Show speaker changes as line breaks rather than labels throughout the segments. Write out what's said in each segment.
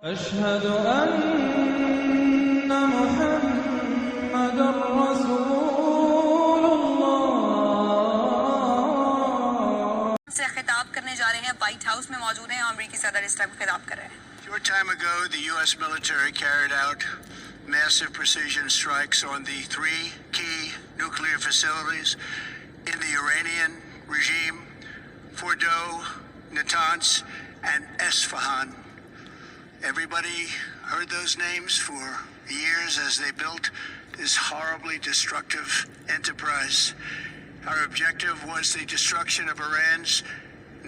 अशहदु अन्ना मुहम्मदुर रसूलुल्लाह
से खिताब करने जा रहे हैं। व्हाइट हाउस में मौजूद हैं। अमेरिकी सदर इस टाइम खिताब कर रहे हैं।
Short time ago, the U.S. military carried out massive precision strikes on the three key nuclear facilities in the Iranian regime: Fordo, Natanz, and Esfahan. Everybody heard those names for years as they built this horribly destructive enterprise. Our objective was the destruction of Iran's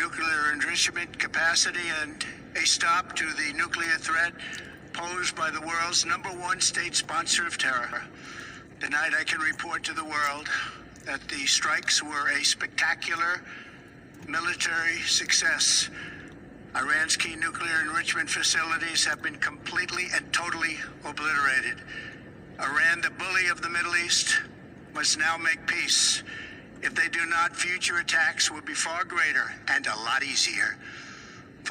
nuclear enrichment capacity and a stop to the nuclear threat posed by the world's #1 state sponsor of terror. Tonight I can report to the world that the strikes were a spectacular military success. Iran's key nuclear enrichment facilities have been completely and totally obliterated. Iran, the bully of the Middle East, must now make peace. If they do not, future attacks will be far greater and a lot easier.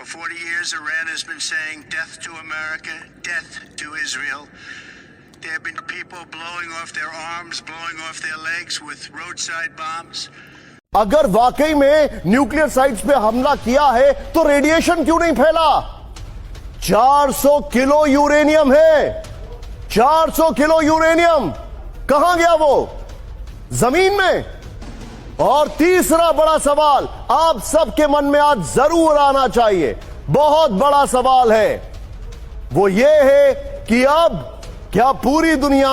For 40 years, Iran has been saying death to America, death to Israel. There have been people blowing off their arms, blowing off their legs with roadside bombs.
अगर वाकई में nuclear sites पे हमला किया है तो radiation क्यों नहीं फैला? 400 किलो यूरेनियम है। 400 किलो यूरेनियम कहां गया? वो जमीन में। और तीसरा बड़ा सवाल आप सबके मन में आज जरूर आना चाहिए, बहुत बड़ा सवाल है, वो ये है कि अब क्या पूरी दुनिया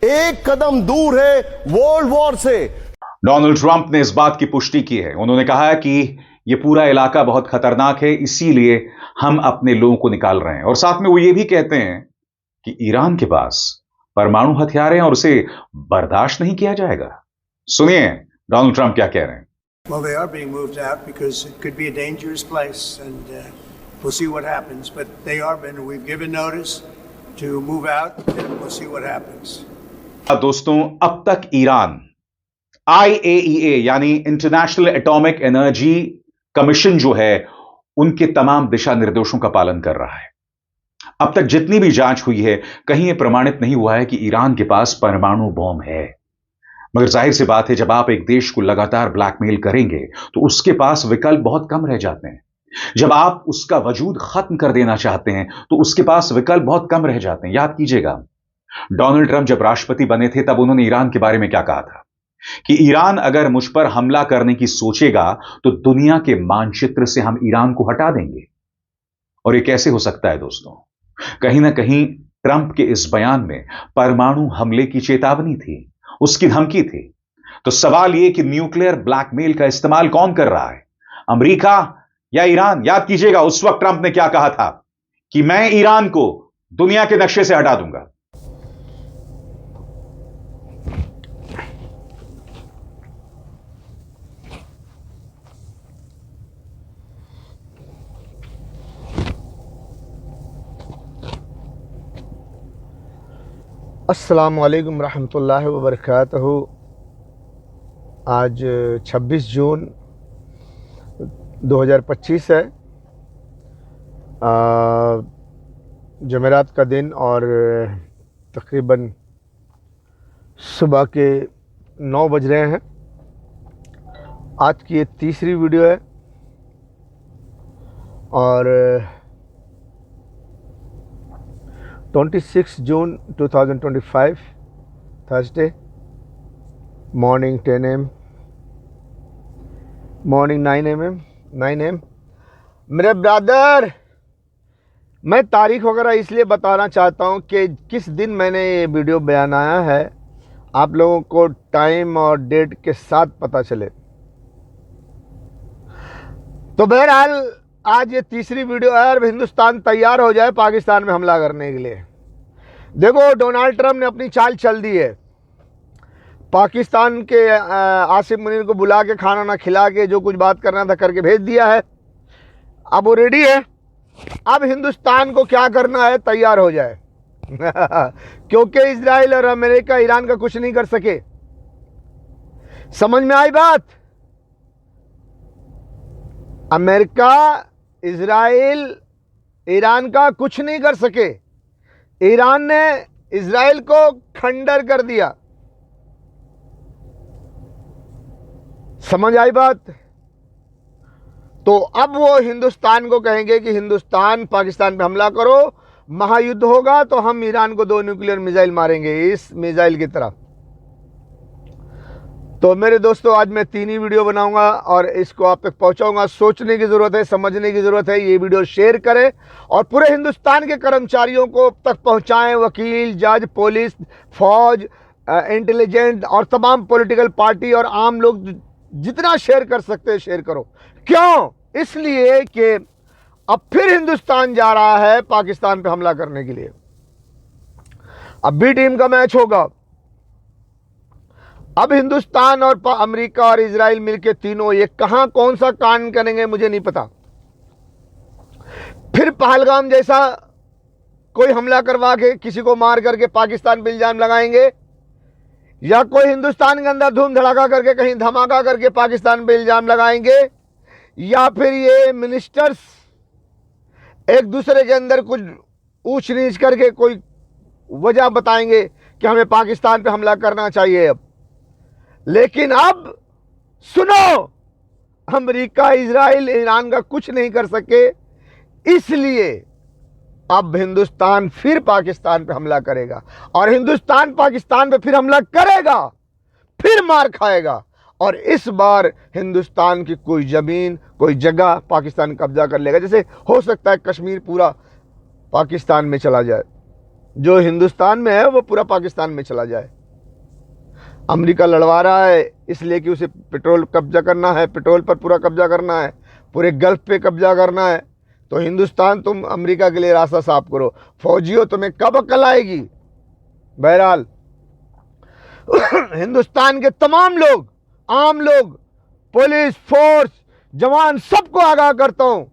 एक कदम दूर है वर्ल्ड वॉर से?
डोनाल्ड ट्रंप ने इस बात की पुष्टि की है। उन्होंने कहा है कि यह पूरा इलाका बहुत खतरनाक है, इसीलिए हम अपने लोगों को निकाल रहे हैं। और साथ में वो ये भी कहते हैं कि ईरान के पास परमाणु हथियार हैं और उसे बर्दाश्त नहीं किया जाएगा। सुनिए डोनाल्ड ट्रंप क्या कह रहे हैं।
Well, they are being moved out because it could be a dangerous place, and we'll see what happens. But they are been. We've given notice to move out, and we'll see what happens.
दोस्तों, अब तक Iran IAEA यानी international atomic energy commission जो है उनके तमाम दिशा निर्देशों का पालन कर रहा है। अब तक जितनी भी जांच हुई है कहीं यह प्रमाणित नहीं हुआ है कि ईरान के पास परमाणु बॉम्ब है। मगर जाहिर सी बात है, जब आप एक देश को लगातार ब्लैकमेल करेंगे तो उसके पास विकल्प बहुत कम रह जाते हैं। जब आप उसका वजूद खत्म कर देना चाहते हैं तो उसके पास विकल्प बहुत कम रह जाते हैं। याद कीजिएगा, डोनाल्ड ट्रंप जब राष्ट्रपति बने थे तब उन्होंने ईरान के बारे में क्या कहा था कि ईरान अगर मुझ पर हमला करने की सोचेगा तो दुनिया के मानचित्र से हम ईरान को हटा देंगे। और यह कैसे हो सकता है दोस्तों? कहीं ना कहीं ट्रंप के इस बयान में परमाणु हमले की चेतावनी थी, उसकी धमकी थी। तो सवाल यह कि न्यूक्लियर ब्लैकमेल का इस्तेमाल कौन कर रहा है, अमेरिका या ईरान? याद कीजिएगा उस वक्त ट्रंप ने क्या कहा था कि मैं ईरान को दुनिया के नक्शे से हटा दूंगा।
अस्सलामु अलैकुम रहमतुल्लाहि व बरकातहू। आज 26 जून 2025 है, जमेरात का दिन, और तकरीबन सुबह के 9 बज रहे हैं। आज की ये तीसरी वीडियो है और 26 जून 2025 Thursday, morning 10 AM, morning 9 AM। मेरे ब्रदर, मैं तारीख वगैरह इसलिए बताना चाहता हूं कि किस दिन मैंने ये वीडियो बयान आया है, आप लोगों को टाइम और डेट के साथ पता चले। तो बहरहाल आज ये तीसरी वीडियो है और हिंदुस्तान तैयार हो जाए पाकिस्तान में हमला करने के लिए। देखो, डोनाल्ड ट्रंप ने अपनी चाल चल दी है। पाकिस्तान के आसिफ मुनीर को बुला के खाना ना खिला के जो कुछ बात करना था करके भेज दिया है। अब वो रेडी है। अब हिंदुस्तान को क्या करना है, तैयार हो जाए क्योंकि इजराइल और अमेरिका ईरान का कुछ नहीं कर सके। समझ में आई बात? अमेरिका, इजराइल ईरान का कुछ नहीं कर सके। ईरान ने इजराइल को खंडर कर दिया। समझ आई बात? तो अब वो हिंदुस्तान को कहेंगे कि हिंदुस्तान पाकिस्तान पे हमला करो, महायुद्ध होगा तो हम ईरान को 2 न्यूक्लियर मिसाइल मारेंगे इस मिसाइल की तरह। तो मेरे दोस्तों, आज मैं 3 ही वीडियो बनाऊंगा और इसको आप तक पहुंचाऊंगा। सोचने की ज़रूरत है, समझने की ज़रूरत है। ये वीडियो शेयर करें और पूरे हिंदुस्तान के कर्मचारियों को तक पहुंचाएं। वकील, जज, पुलिस, फौज, इंटेलिजेंस और तमाम पॉलिटिकल पार्टी और आम लोग जितना शेयर कर सकते हैं शेयर करो। क्यों? इसलिए कि अब फिर हिंदुस्तान जा रहा है पाकिस्तान पे हमला करने के लिए। अब बी टीम का मैच होगा। अब हिंदुस्तान और अमेरिका और इजराइल मिलके तीनों ये कहां कौन सा कांड करेंगे मुझे नहीं पता। फिर पहलगाम जैसा कोई हमला करवा के किसी को मार करके पाकिस्तान पे इल्जाम लगाएंगे, या कोई हिंदुस्तान के अंदर धूम धड़ाका करके कहीं धमाका करके पाकिस्तान पे इल्जाम लगाएंगे, या फिर ये मिनिस्टर्स एक दूसरे के अंदर कुछ ऊंच नीच करके कोई वजह बताएंगे कि हमें पाकिस्तान पे हमला करना चाहिए। अब लेकिन अब सुनो, अमेरिका, इजराइल, ईरान का कुछ नहीं कर सके, इसलिए अब हिंदुस्तान फिर पाकिस्तान पे हमला करेगा और हिंदुस्तान पाकिस्तान पे फिर हमला करेगा, फिर मार खाएगा। और इस बार हिंदुस्तान की कोई जमीन, कोई जगह पाकिस्तान कब्जा कर लेगा। जैसे हो सकता है कश्मीर पूरा पाकिस्तान में चला जाए, जो हिंदुस्तान में है वो पूरा पाकिस्तान में चला जाए। अमेरिका लड़वा रहा है इसलिए कि उसे पेट्रोल कब्जा करना है, पेट्रोल पर पूरा कब्जा करना है, पूरे गल्फ पे कब्जा करना है। तो हिंदुस्तान, तुम अमेरिका के लिए रास्ता साफ करो। फौजियों, तुम्हें कब अकल आएगी? बहरहाल हिंदुस्तान के तमाम लोग, आम लोग, पुलिस फोर्स, जवान, सबको आगाह करता हूं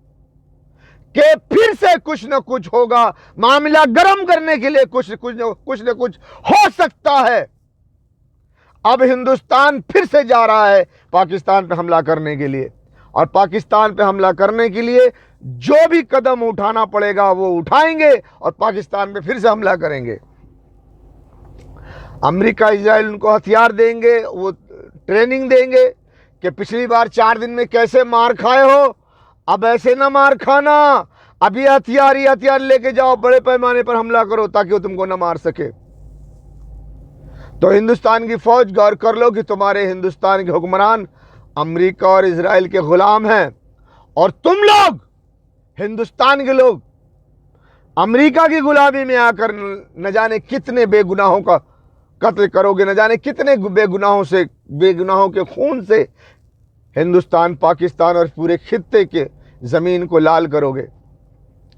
कि फिर से कुछ न कुछ होगा। मामला गर्म करने के लिए कुछ न कुछ हो सकता है। अब हिंदुस्तान फिर से जा रहा है पाकिस्तान पे हमला करने के लिए, और पाकिस्तान पे हमला करने के लिए जो भी कदम उठाना पड़ेगा वो उठाएंगे और पाकिस्तान पे फिर से हमला करेंगे। अमेरिका, इजराइल उनको हथियार देंगे, वो ट्रेनिंग देंगे कि पिछली बार 4 दिन में कैसे मार खाए हो, अब ऐसे ना मार खाना, अब ये हथियार लेके जाओ, बड़े पैमाने पर हमला करो ताकि वो तुमको ना मार सके। तो हिंदुस्तान की फौज गौर कर लो कि तुम्हारे हिंदुस्तान के हुक्मरान अमेरिका और इजराइल के गुलाम हैं, और तुम लोग हिंदुस्तान के लोग अमेरिका की गुलामी में आकर न जाने कितने बेगुनाहों का कत्ल करोगे, न जाने कितने बेगुनाहों के खून से हिंदुस्तान, पाकिस्तान और पूरे खित्ते के ज़मीन को लाल करोगे।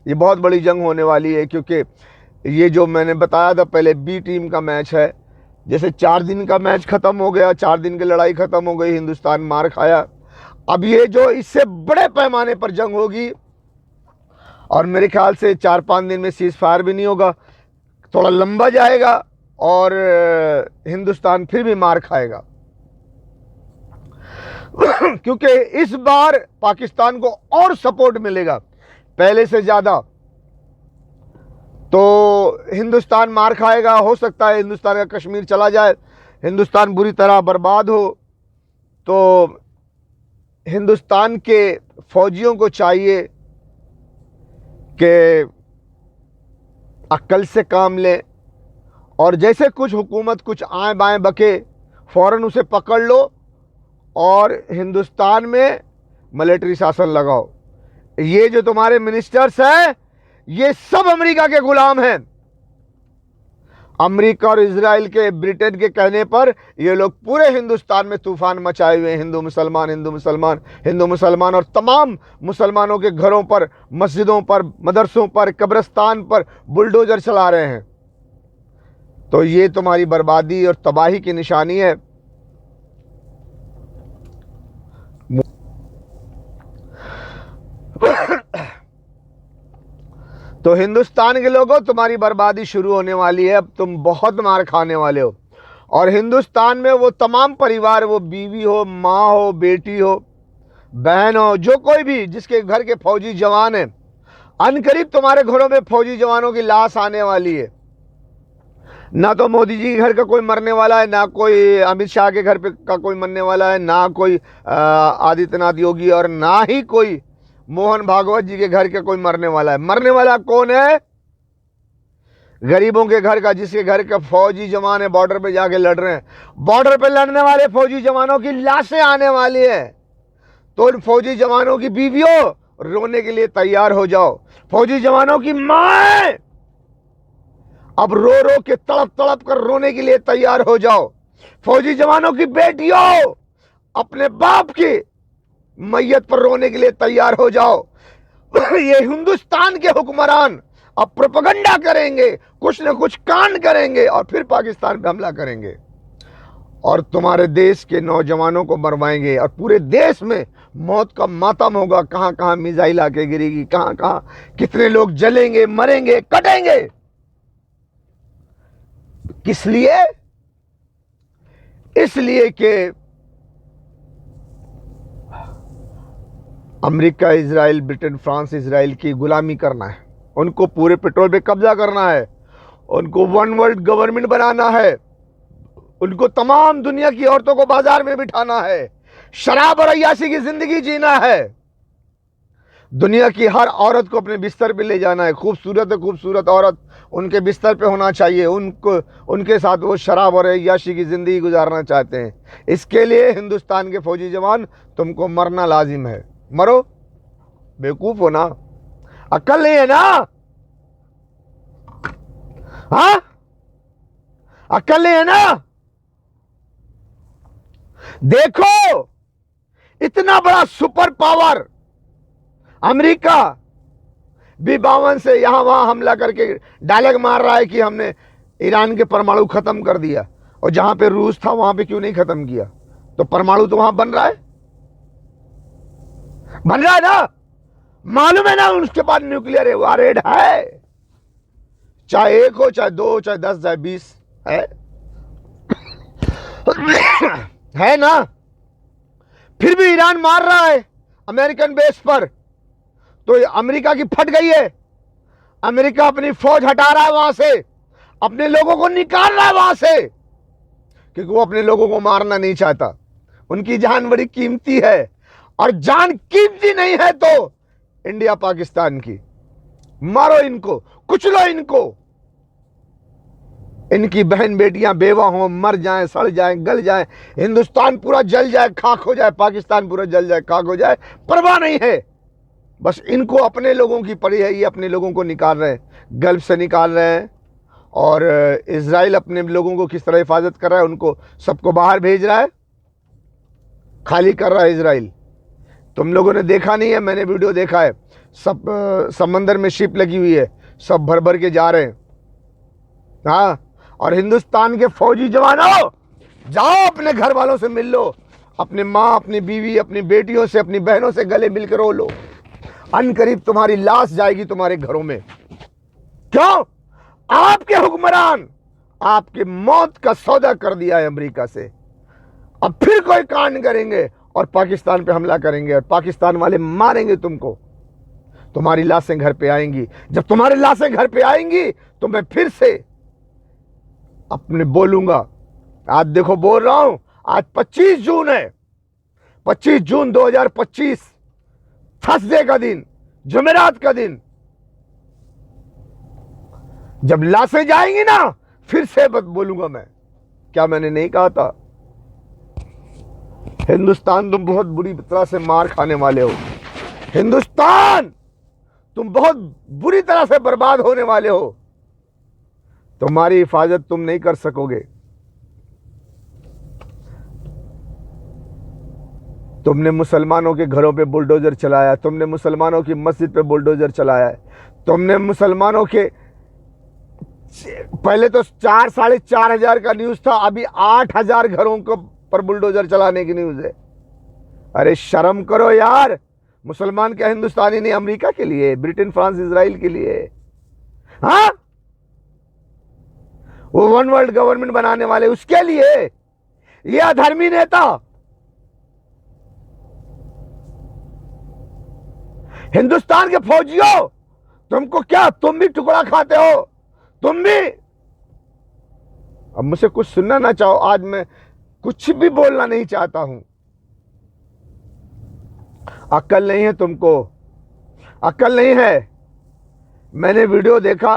ये बहुत बड़ी जंग होने वाली है, क्योंकि ये जो मैंने बताया था पहले बी टीम का मैच है। जैसे 4 दिन का मैच ख़त्म हो गया, 4 दिन की लड़ाई ख़त्म हो गई, हिंदुस्तान मार खाया। अब ये जो इससे बड़े पैमाने पर जंग होगी, और मेरे ख्याल से 4-5 दिन में सीज़ फायर भी नहीं होगा, थोड़ा लंबा जाएगा और हिंदुस्तान फिर भी मार खाएगा। क्योंकि इस बार पाकिस्तान को और सपोर्ट मिलेगा पहले से ज़्यादा, तो हिंदुस्तान मार खाएगा। हो सकता है हिंदुस्तान का कश्मीर चला जाए, हिंदुस्तान बुरी तरह बर्बाद हो। तो हिंदुस्तान के फौजियों को चाहिए कि अक्ल से काम लें, और जैसे कुछ हुकूमत कुछ आए बाएं बके, फ़ौरन उसे पकड़ लो और हिंदुस्तान में मिलिट्री शासन लगाओ। ये जो तुम्हारे मिनिस्टर्स हैं, ये सब अमेरिका के गुलाम हैं। अमेरिका और इजराइल के, ब्रिटेन के कहने पर ये लोग पूरे हिंदुस्तान में तूफान मचाए हुए हैं। हिंदू मुसलमान और तमाम मुसलमानों के घरों पर, मस्जिदों पर, मदरसों पर, कब्रिस्तान पर बुलडोजर चला रहे हैं। तो ये तुम्हारी बर्बादी और तबाही की निशानी है। तो हिंदुस्तान के लोगों, तुम्हारी बर्बादी शुरू होने वाली है। अब तुम बहुत मार खाने वाले हो। और हिंदुस्तान में वो तमाम परिवार, वो बीवी हो, माँ हो, बेटी हो, बहन हो, जो कोई भी जिसके घर के फौजी जवान हैं, अनकरीब तुम्हारे घरों में फौजी जवानों की लाश आने वाली है। ना तो मोदी जी के घर का कोई मरने वाला है, ना कोई अमित शाह के घर पे का कोई मरने वाला है, ना कोई आदित्यनाथ योगी, और ना ही कोई मोहन भागवत जी के घर का कोई मरने वाला है। मरने वाला कौन है? गरीबों के घर का, जिसके घर के फौजी जवान है बॉर्डर पे जाके लड़ रहे हैं। बॉर्डर पे लड़ने वाले फौजी जवानों की लाशें आने वाली है, तो उन फौजी जवानों की बीवियों रोने के लिए तैयार हो जाओ। फौजी जवानों की मां अब रो रो के तड़प तड़प कर रोने के लिए तैयार हो जाओ। फौजी जवानों की बेटियों अपने बाप की मैयत पर रोने के लिए तैयार हो जाओ। ये हिंदुस्तान के हुक्मरान अब प्रोपेगेंडा करेंगे, कुछ न कुछ कांड करेंगे और फिर पाकिस्तान पे हमला करेंगे और तुम्हारे देश के नौजवानों को मरवाएंगे और पूरे देश में मौत का मातम होगा। कहां कहां मिसाइल आके गिरेगी, कहां कहां कितने लोग जलेंगे, मरेंगे, कटेंगे। किस लिए? इसलिए कि America, Israel, Britain, France, Israel की गुलामी करना है, उनको पूरे पेट्रोल पे कब्जा करना है, उनको वन वर्ल्ड गवर्नमेंट बनाना है, उनको तमाम दुनिया की औरतों को बाजार में बिठाना है, शराब और अय्याशी की जिंदगी जीना है, दुनिया की हर औरत को अपने बिस्तर पे ले जाना है। खूबसूरत औरत उनके बिस्तर पे होना चाहिए, उनके साथ वो शराब और अय्याशी की जिंदगी गुजारना चाहते हैं। इसके लिए हिंदुस्तान के फौजी जवान तुमको मरना लाजिम है। मरो, बेवकूफ हो ना, अक्ल नहीं है ना? हाँ, अक्ल नहीं है ना? देखो, इतना बड़ा सुपर पावर अमेरिका भी 52 से यहां वहां हमला करके डायलॉग मार रहा है कि हमने ईरान के परमाणु खत्म कर दिया, और जहां पे रूस था वहां पे क्यों नहीं खत्म किया? तो परमाणु तो वहां बन रहा है, बन रहा है ना, मालूम है ना, उसके बाद न्यूक्लियर वॉरहेड है, चाहे 1 हो, चाहे 2 हो, चाहे 10, चाहे 20 है ना। फिर भी ईरान मार रहा है अमेरिकन बेस पर, तो अमेरिका की फट गई है। अमेरिका अपनी फौज हटा रहा है वहां से, अपने लोगों को निकाल रहा है वहां से, क्योंकि वो अपने लोगों को मारना नहीं चाहता। उनकी जान बड़ी कीमती है, और जान कीमती नहीं है तो इंडिया पाकिस्तान की। मारो इनको, कुचलो इनको, इनकी बहन बेटियां बेवा हों, मर जाएं, सड़ जाएं, गल जाएं, हिंदुस्तान पूरा जल जाए, खाक हो जाए, पाकिस्तान पूरा जल जाए, खाक हो जाए, परवाह नहीं है। बस इनको अपने लोगों की पड़ी है, ये अपने लोगों को निकाल रहे हैं, गल्फ से निकाल रहे हैं। और इजराइल अपने लोगों को किस तरह हिफाजत कर रहा है, उनको सबको बाहर भेज रहा है, खाली कर रहा है इजराइल। तुम लोगों ने देखा नहीं है, मैंने वीडियो देखा है, सब समंदर में शिप लगी हुई है, सब भर भर के जा रहे हैं। हाँ, और हिंदुस्तान के फौजी जवानों, जाओ अपने घर वालों से मिल लो, अपने माँ, अपनी बीवी, अपनी बेटियों से, अपनी बहनों से गले मिलकर रो लो। अनकरीब तुम्हारी लाश जाएगी तुम्हारे घरों में। क्यों? आपके हुक्मरान आपकी मौत का सौदा कर दिया है अमेरिका से। अब फिर कोई कांड करेंगे और पाकिस्तान पे हमला करेंगे, और पाकिस्तान वाले मारेंगे तुमको, तुम्हारी लाशें घर पे आएंगी। जब तुम्हारी लाशें घर पे आएंगी तो मैं फिर से अपने बोलूंगा। आज देखो बोल रहा हूं, आज 25 जून है, 25 जून 2025, थर्सडे का दिन, जुमेरात का दिन। जब लाशें जाएंगी ना, फिर से बोलूंगा मैं। क्या मैंने नहीं कहा था? हिंदुस्तान, तुम बहुत बुरी तरह से मार खाने वाले हो। हिंदुस्तान, तुम बहुत बुरी तरह से बर्बाद होने वाले हो। तुम्हारी हिफाजत तुम नहीं कर सकोगे। तुमने मुसलमानों के घरों पे बुलडोजर चलाया, तुमने मुसलमानों की मस्जिद पे बुलडोजर चलाया है, तुमने मुसलमानों के, पहले तो 4-4.5 हजार का न्यूज था, अभी 8,000 घरों को पर बुलडोजर चलाने की न्यूज है। अरे शर्म करो यार। मुसलमान क्या हिंदुस्तानी नहीं, अमेरिका के लिए, ब्रिटेन, फ्रांस, इजराइल के लिए। हाँ, वो वन वर्ल्ड गवर्नमेंट बनाने वाले, उसके लिए ये अधर्मी नेता। हिंदुस्तान के फौजियों, तुमको क्या, तुम भी टुकड़ा खाते हो, तुम भी। अब मुझसे कुछ सुनना ना चाहो, आज मैं कुछ भी बोलना नहीं चाहता हूं। अक्ल नहीं है तुमको, अक्ल नहीं है। मैंने वीडियो देखा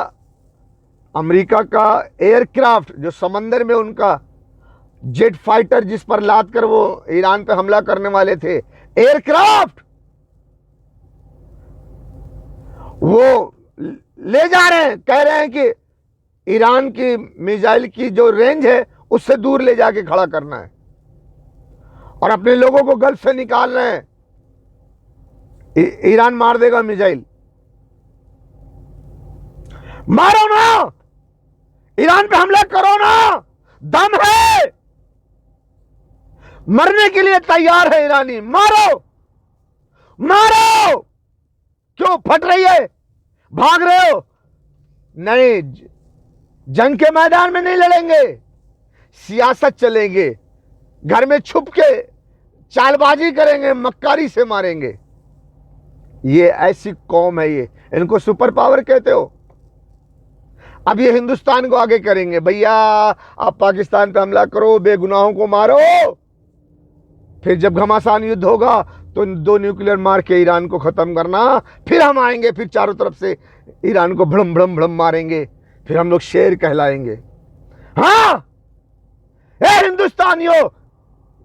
अमेरिका का एयरक्राफ्ट, जो समंदर में उनका जेट फाइटर जिस पर लाद कर वो ईरान पे हमला करने वाले थे, एयरक्राफ्ट वो ले जा रहे हैं, कह रहे हैं कि ईरान की मिसाइल की जो रेंज है उससे दूर ले जाके खड़ा करना है, और अपने लोगों को गल्फ से निकाल रहे हैं। ईरान मार देगा मिसाइल। मारो ना, ईरान पे हमला करो ना, दम है, मरने के लिए तैयार है ईरानी। मारो मारो, क्यों फट रही है, भाग रहे हो? नहीं, जंग के मैदान में नहीं लड़ेंगे, सियासत चलेंगे, घर में छुप के चालबाजी करेंगे, मक्कारी से मारेंगे। ये ऐसी कौम है, ये इनको सुपर पावर कहते हो। अब ये हिंदुस्तान को आगे करेंगे, भैया आप पाकिस्तान पे हमला करो, बेगुनाहों को मारो, फिर जब घमासान युद्ध होगा तो 2 न्यूक्लियर मार के ईरान को खत्म करना, फिर हम आएंगे, फिर चारों तरफ से ईरान को भड़म भड़म भड़म मारेंगे, फिर हम लोग शेर कहलाएंगे। हाँ, ए हिंदुस्तानियों,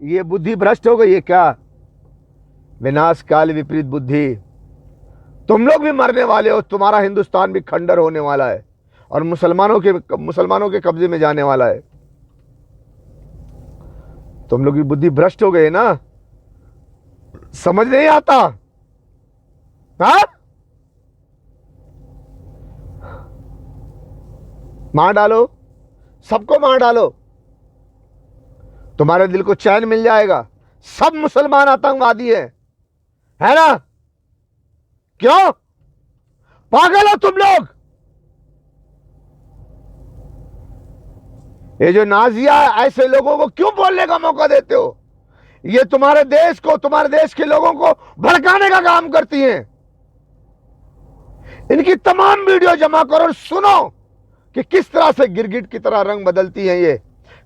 ये बुद्धि भ्रष्ट हो गई है क्या? विनाश काल विपरीत बुद्धि। तुम लोग भी मरने वाले हो, तुम्हारा हिंदुस्तान भी खंडर होने वाला है और मुसलमानों के कब्जे में जाने वाला है। तुम लोग की बुद्धि भ्रष्ट हो गई ना, समझ नहीं आता। हाँ, मार डालो, सबको मार डालो, तुम्हारे दिल को चैन मिल जाएगा। सब मुसलमान आतंकवादी है ना? क्यों? पागल हो तुम लोग। ये जो नाजिया, ऐसे लोगों को क्यों बोलने का मौका देते हो? ये तुम्हारे देश को, तुम्हारे देश के लोगों को भड़काने का काम करती हैं। इनकी तमाम वीडियो जमा करो और सुनो कि किस तरह से गिरगिट की तरह रंग बदलती हैं ये।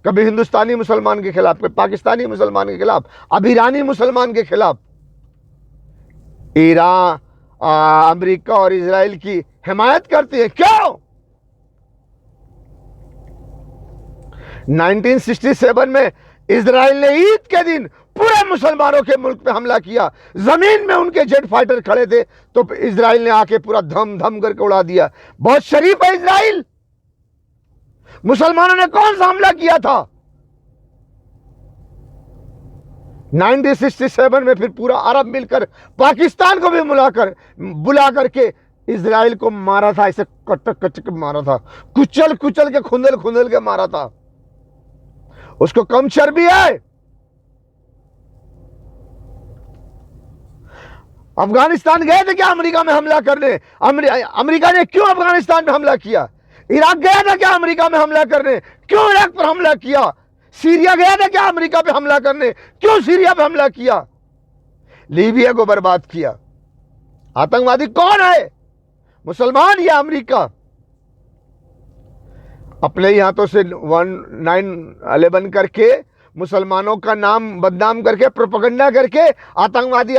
कभी हिंदुस्तानी मुसलमान के खिलाफ, कभी पाकिस्तानी मुसलमान के खिलाफ, अब ईरानी मुसलमान के खिलाफ। ईरान, अमेरिका और इजराइल की हिमायत करती है। क्यों? 1967 में इजराइल ने ईद के दिन पूरे मुसलमानों के मुल्क पे हमला किया। जमीन में उनके जेट फाइटर खड़े थे तो इजराइल ने आके पूरा धम धम करके उड़ा दिया। बहुत शरीफ है इजराइल। मुसलमानों ने कौन सा हमला किया था? 1967 में फिर पूरा अरब मिलकर पाकिस्तान को भी बुला करके इजराइल को मारा था। ऐसे कटक कटक मारा था, कुचल कुचल के, खुंदल खुंदल के मारा था। उसको कम चर्बी है। अफगानिस्तान गए थे क्या अमेरिका में हमला करने? अमेरिका ने क्यों अफगानिस्तान में हमला किया? इराक गया था क्या अमेरिका में हमला करने? क्यों इराक पर हमला किया? सीरिया गया था क्या अमेरिका पे हमला करने? क्यों सीरिया पे हमला किया? लीबिया को बर्बाद किया। आतंकवादी कौन है? मुसलमान या अमेरिका? अपने ही हाथों से 9/11 करके मुसलमानों का नाम बदनाम करके, प्रोपेगेंडा करके आतंकवादी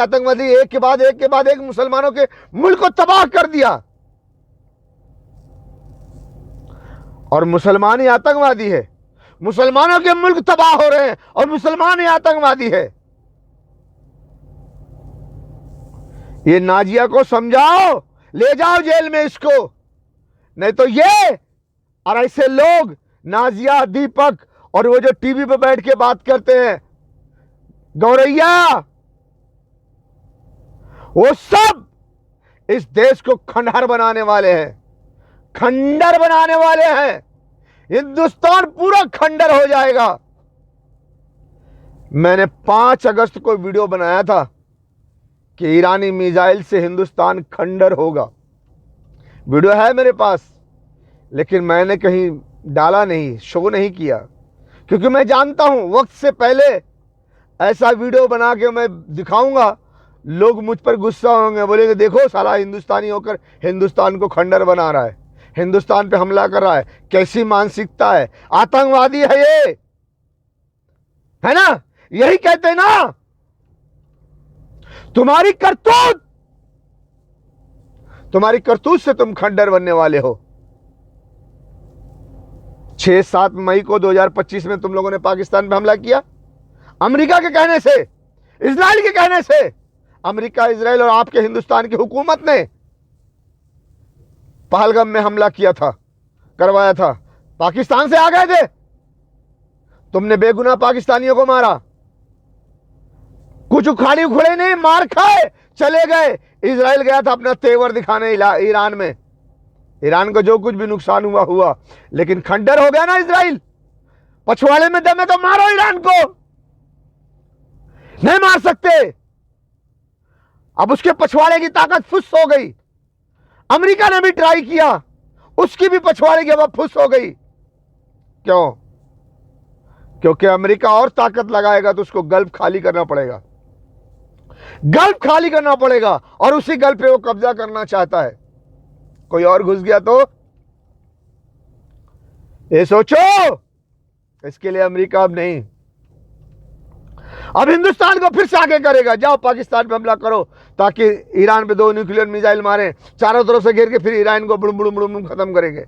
एक के बाद एक मुसलमानों के मुल्क को तबाह कर दिया। और मुसलमान ही आतंकवादी है। मुसलमानों के मुल्क तबाह हो रहे हैं और मुसलमान ही आतंकवादी है। ये नाजिया को समझाओ, ले जाओ जेल में इसको। नहीं तो ये और ऐसे लोग, नाजिया, दीपक और वो जो टीवी पे बैठ के बात करते हैं, गौरैया, वो सब इस देश को खंडहर बनाने वाले हैं। खंडर बनाने वाले हैं। हिंदुस्तान पूरा खंडर हो जाएगा। मैंने 5 अगस्त को वीडियो बनाया था कि ईरानी मिसाइल से हिंदुस्तान खंडर होगा। वीडियो है मेरे पास, लेकिन मैंने कहीं डाला नहीं, शो नहीं किया, क्योंकि मैं जानता हूं वक्त से पहले ऐसा वीडियो बना के मैं दिखाऊंगा लोग मुझ पर गुस्सा होंगे, बोलेंगे देखो साला हिंदुस्तानी होकर हिंदुस्तान को खंडर बना रहा है, हिंदुस्तान पे हमला कर रहा है, कैसी मानसिकता है, आतंकवादी है ये, है ना? यही कहते हैं ना। तुम्हारी करतूत से तुम खंडर बनने वाले हो। 6-7 मई को 2025 में तुम लोगों ने पाकिस्तान पे हमला किया, अमेरिका के कहने से, इजराइल के कहने से। अमेरिका, इजराइल और आपके हिंदुस्तान की हुकूमत ने पहलगाम में हमला किया था, करवाया था, पाकिस्तान से आ गए थे। तुमने बेगुनाह पाकिस्तानियों को मारा, कुछ उखाड़ी उखड़े नहीं, मार खाए चले गए। इजराइल गया था अपना तेवर दिखाने ईरान में, ईरान को जो कुछ भी नुकसान हुआ, लेकिन खंडर हो गया ना इजराइल। पछवाड़े में दम है तो मारो ईरान को, नहीं मार सकते। अब उसके पछवाड़े की ताकत फुस हो गई। अमेरिका ने भी ट्राई किया, उसकी भी पछवाड़े की हवा फुस हो गई। क्यों? क्योंकि अमेरिका और ताकत लगाएगा तो उसको गल्फ खाली करना पड़ेगा, गल्फ खाली करना पड़ेगा, और उसी गल्फ पे वो कब्जा करना चाहता है। कोई और घुस गया तो ये सोचो। इसके लिए अमेरिका अब नहीं, अब हिंदुस्तान को फिर से आगे करेगा। जाओ पाकिस्तान पे हमला करो ताकि ईरान पे 2 न्यूक्लियर मिसाइल मारें, चारों तरफ से घेर के फिर ईरान को बुड़ुम बुड़ुम बुड़ुम खत्म करेंगे।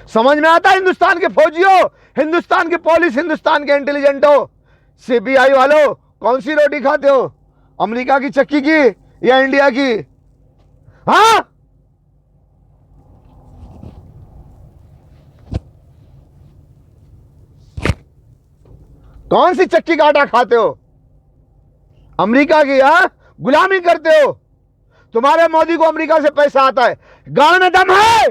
समझ में आता है हिंदुस्तान के फौजियों, हिंदुस्तान की पुलिस, हिंदुस्तान के इंटेलिजेंटो, सीबीआई वालों, कौन सी रोटी खाते हो, अमेरिका की चक्की की या इंडिया की? हाँ, कौन सी चक्की का आटा खाते हो? अमेरिका की? हाँ, गुलामी करते हो। तुम्हारे मोदी को अमेरिका से पैसा आता है, गांव में दम है,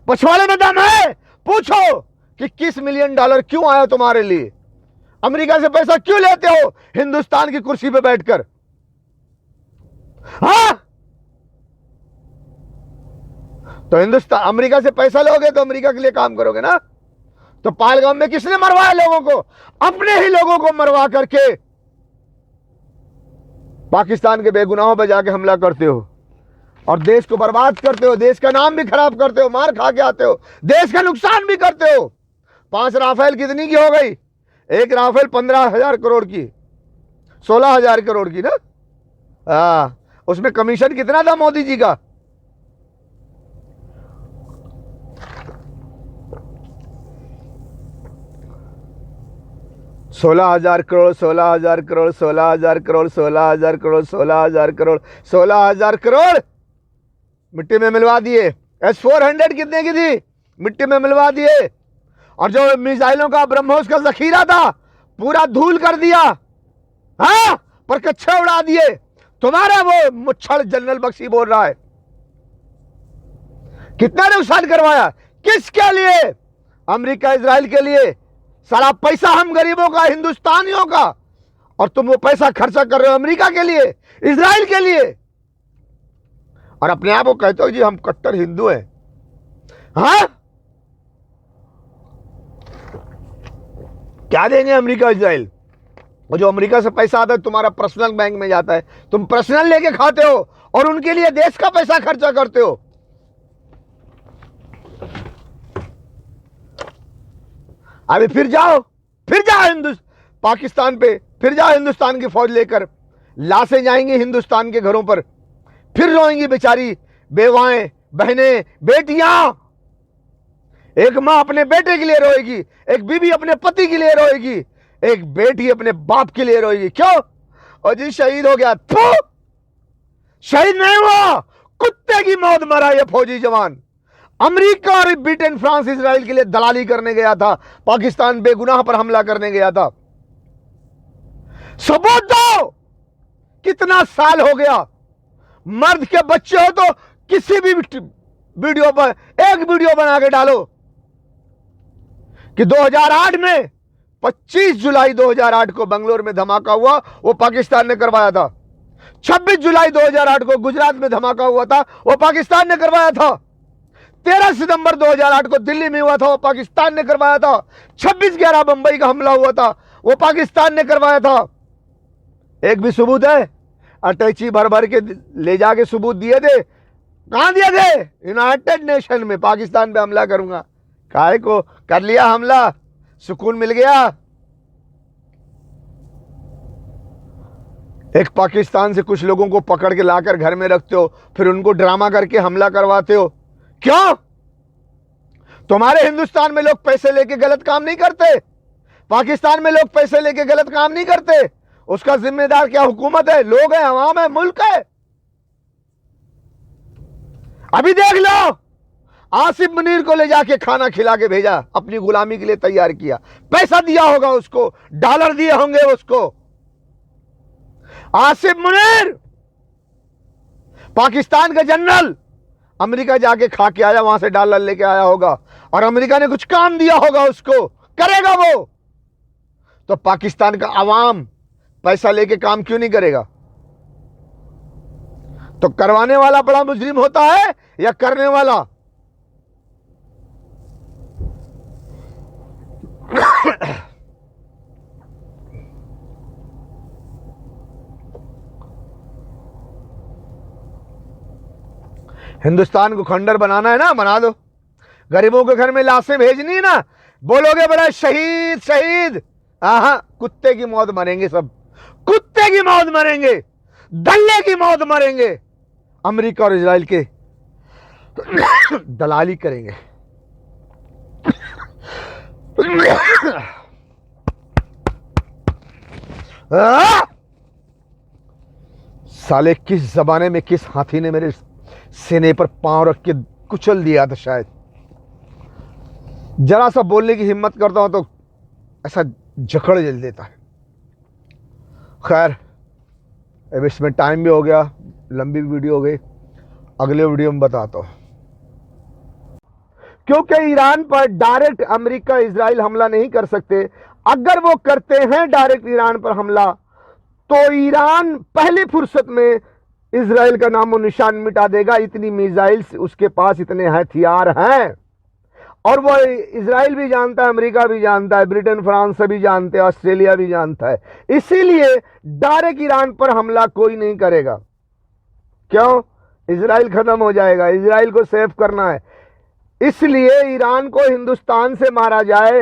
पछवाड़े में दम है। पूछो कि $21 मिलियन क्यों आया तुम्हारे लिए? अमेरिका से पैसा क्यों लेते हो हिंदुस्तान की कुर्सी पे बैठकर? हाँ, तो हिंदुस्तान, अमेरिका से पैसा लोगे तो अमेरिका के लिए काम करोगे ना। तो पहलगाम में किसने मरवाया लोगों को? अपने ही लोगों को मरवा करके पाकिस्तान के बेगुनाहों पर जाके हमला करते हो और देश को बर्बाद करते हो, देश का नाम भी खराब करते हो, मार खा के आते हो, देश का नुकसान भी करते हो। 5 राफेल कितनी की हो गई? एक राफेल 15,000 करोड़ की, 16,000 करोड़ की ना। हाँ, उसमें कमीशन कितना था मोदी जी का? $16,000 करोड़, 16,000 करोड़, 16,000 करोड़, 16,000 करोड़, 16,000 करोड़, 16,000 करोड़ मिट्टी में मिलवा दिए। S-400 कितने की थी? मिट्टी में मिलवा दिए। और जो मिसाइलों का ब्रह्मोस का जखीरा था पूरा धूल कर दिया। हाँ, पर कच्चे उड़ा दिए। तुम्हारा वो मुच्छड़ जनरल बख्शी बोल रहा है कितना नुकसान करवाया, किसके लिए? अमेरिका, इजराइल के लिए। सारा पैसा हम गरीबों का, हिंदुस्तानियों का, और तुम वो पैसा खर्चा कर रहे हो अमेरिका के लिए, इजराइल के लिए, और अपने आप को कहते हो जी हम कट्टर हिंदू हैं। हाँ, क्या देंगे अमेरिका, इजराइल? वो जो अमेरिका से पैसा आता है तुम्हारा पर्सनल बैंक में जाता है, तुम पर्सनल लेके खाते हो और उनके लिए देश का पैसा खर्चा करते हो। अभी फिर जाओ पाकिस्तान पे, फिर जाओ हिंदुस्तान की फौज लेकर, लाशें जाएंगी हिंदुस्तान के घरों पर, फिर रोएंगी बेचारी बेवाएं, बहनें, बेटियां। एक मां अपने बेटे के लिए रोएगी, एक बीवी अपने पति के लिए रोएगी, एक बेटी अपने बाप के लिए रोएगी। क्यों? और जी शहीद हो गया। तो शहीद नहीं हुआ, कुत्ते की मौत मरा ये फौजी जवान। अमेरिका और ब्रिटेन, फ्रांस, इजराइल के लिए दलाली करने गया था, पाकिस्तान बेगुनाह पर हमला करने गया था। सबूत दो, कितना साल हो गया? मर्द के बच्चे हो तो किसी भी वीडियो पर एक वीडियो बना के डालो कि 2008 में 25 जुलाई 2008 को बंगलोर में धमाका हुआ, वो पाकिस्तान ने करवाया था। 26 जुलाई 2008 को गुजरात में धमाका हुआ था, वो पाकिस्तान ने करवाया था। 13 सितंबर 2008 को दिल्ली में हुआ था, वो पाकिस्तान ने करवाया था। 26/11 बंबई का हमला हुआ था, वो पाकिस्तान ने करवाया था। एक भी सबूत है? अटैची भर भर के ले जाके सबूत दिए थे। कहां दिए थे? यूनाइटेड नेशन में पाकिस्तान पे हमला करूंगा। काहे को कर लिया हमला, सुकून मिल गया। एक पाकिस्तान से कुछ लोगों को पकड़ के लाकर घर में रखते हो, फिर उनको ड्रामा करके हमला करवाते हो। क्यों? तुम्हारे हिंदुस्तान में लोग पैसे लेके गलत काम नहीं करते, पाकिस्तान में लोग पैसे लेके गलत काम नहीं करते। उसका जिम्मेदार क्या हुकूमत है, लोग हैं, अवाम है, मुल्क है। अभी देख लो, आसिफ मुनीर को ले जाके खाना खिला के भेजा, अपनी गुलामी के लिए तैयार किया। पैसा दिया होगा उसको, डॉलर दिए होंगे उसको। आसिफ मुनीर पाकिस्तान का जनरल, अमेरिका जाके खा के आया, वहां से डॉलर लेके आया होगा और अमेरिका ने कुछ काम दिया होगा उसको, करेगा वो। तो पाकिस्तान का अवाम पैसा लेके काम क्यों नहीं करेगा? तो करवाने वाला बड़ा मुजरिम होता है या करने वाला? हिंदुस्तान को खंडर बनाना है ना, बना दो। गरीबों के घर में लाशें भेजनी है ना, बोलोगे बड़ा शहीद शहीद, हाँ, कुत्ते की मौत मरेंगे सब, कुत्ते की मौत मरेंगे, दल्ले की मौत मरेंगे। अमेरिका और इजराइल के दलाली करेंगे। साले किस जमाने में किस हाथी ने मेरे सीने पर पांव रख के कुचल दिया था शायद। जरा सा बोलने की हिम्मत करता हूं तो ऐसा जकड़ जल देता है। खैर, अब इसमें टाइम भी हो गया, लंबी वीडियो हो गई, अगले वीडियो में बताता हूं। क्योंकि ईरान पर डायरेक्ट अमेरिका इजराइल हमला नहीं कर सकते। अगर वो करते हैं डायरेक्ट ईरान पर हमला, तो ईरान पहले फुर्सत में इजराइल का नामो निशान मिटा देगा। इतनी मिसाइल्स उसके पास, इतने हथियार हैं, और वो इजराइल भी जानता है, अमेरिका भी जानता है, ब्रिटेन फ्रांस भी जानते हैं, ऑस्ट्रेलिया भी जानता है। इसीलिए डायरेक्ट ईरान पर हमला कोई नहीं करेगा। क्यों? इजराइल खत्म हो जाएगा, इजराइल को सेव करना है। इसलिए ईरान को हिंदुस्तान से मारा जाए,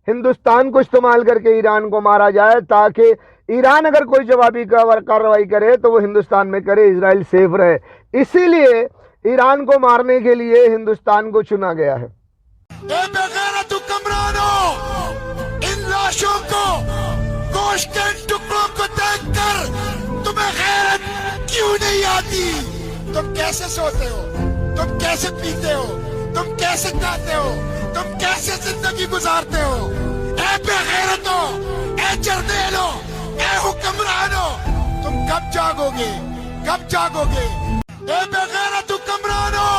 हिंदुस्तान को इस्तेमाल करके ईरान को मारा जाए, ताकि ईरान अगर कोई जवाबी कार्रवाई करे तो वो हिंदुस्तान में करे, इजराइल सेफ रहे। इसीलिए ईरान को मारने के लिए हिंदुस्तान को चुना गया है।
बेगैरत हुक्मरानों, इन लाशों को, गोश्त के टुकड़ों को देखकर तुम्हें गैरत क्यों नहीं आती? तुम कैसे सोते हो? तुम कैसे पीते हो? तुम कैसे खाते हो? तुम कैसे जिंदगी गुजारते हो? ए बेगैरतों, ए जर्देलों, ए हुक्मरानों, तुम कब जागोगे? कब जागोगे? ए बेगैरत हुक्मरानों,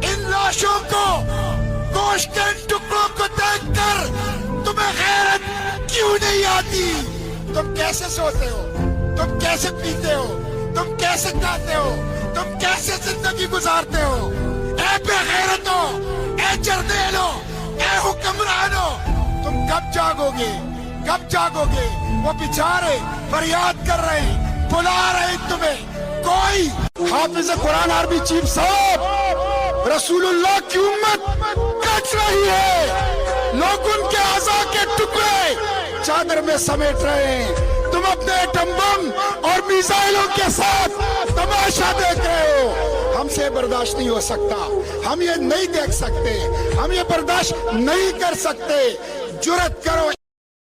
इन लाशों को, गोश्त के टुकड़ों को देखकर तुम्हें गैरत क्यों नहीं आती? तुम कैसे सोते हो? तुम कैसे पीते हो? तुम कैसे खाते हो? तुम कैसे जिंदगी गुजारते हो? ए बेगैरतों, ए जर्देलों, ए हुक्मरानों, तुम कब जागोगे? कब जागोगे? वो बेचारे फरियाद कर रहे हैं, बुला रहे हैं तुम्हें। कोई हाफिज कुरान आर्मी चीफ साहब, रसूलुल्लाह की उम्मत कट रही है, लोग उनके आज़ा के टुकड़े चादर में समेट रहे हैं। तुम अपने एटम बम और मिसाइलों के साथ तमाशा देख रहे हो। हमसे बर्दाश्त नहीं हो सकता, हम ये नहीं देख सकते, हम ये बर्दाश्त नहीं कर सकते। जुर्रत करो।